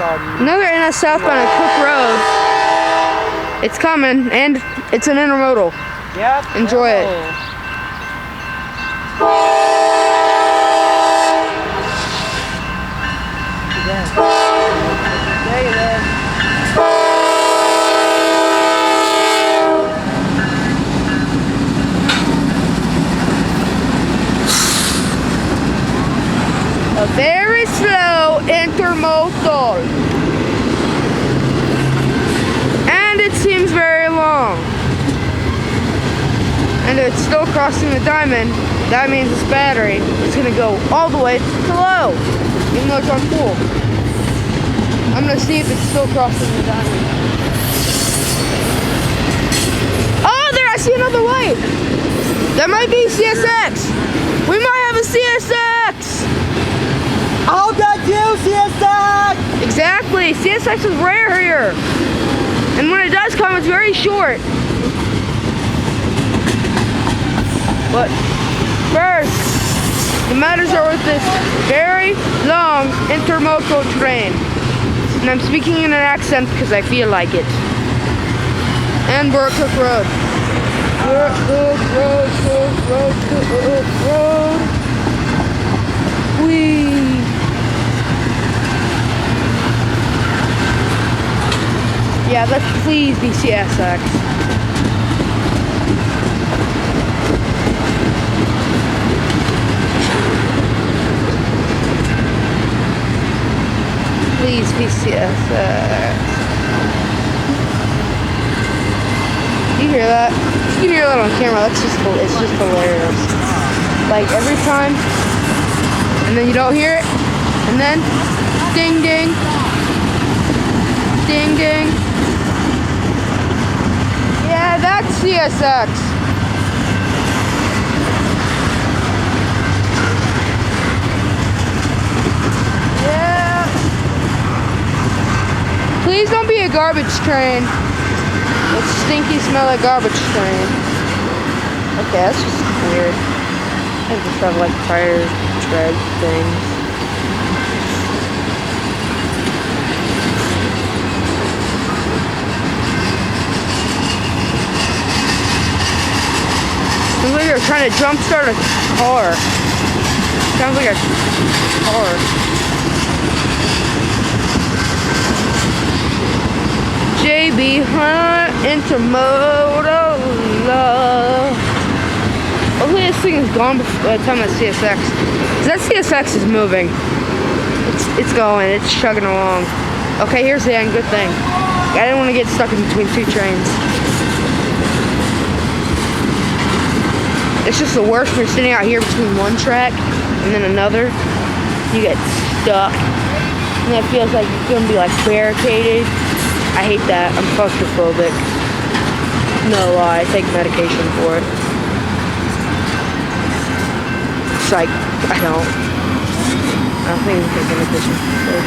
Another NS southbound on Cooke Road. It's coming, and it's an intermodal. Yep. Enjoy it. A very slow intermodal. And it seems very long. And it's still crossing the diamond. That means its battery is going to go all the way to low, even though it's on full. I'm going to see if it's still crossing the diamond. Oh, there, I see another light. That might be CSX. We might have a CSX. I'll get you, CSX! Exactly. CSX is rare here. And when it does come, it's very short. But first, the matters are with this very long intermodal train. And I'm speaking in an accent because I feel like it. And we're at Cooke Road. We're at Cooke Road, Cooke Road, Cooke Road. Whee! Yeah, let's please be CSX. Please be CSX. You hear that? You can hear that on camera. It's just hilarious. Like every time, and then you don't hear it, and then ding ding, ding ding. Yeah, that's CSX. Yeah. Please don't be a garbage train. That stinky smell like garbage train. Okay, that's just weird. I just have like tire tread things. Sounds like you're trying to jumpstart a car. Sounds like a car. JB Hunt Intermodal Love. Hopefully this thing is gone by the time that CSX. Because that CSX is moving. It's going. It's chugging along. Okay, here's the end. Good thing. I didn't want to get stuck in between two trains. It's just the worst when you're sitting out here between one track and then another. You get stuck. And it feels like you're going to be like barricaded. I hate that. I'm claustrophobic. No lie. I take medication for it. Psych. I don't think I'm taking medication for it.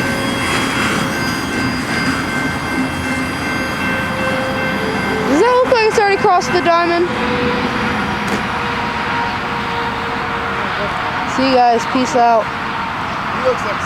Does that look like it's already crossed the diamond? See you guys. Peace out.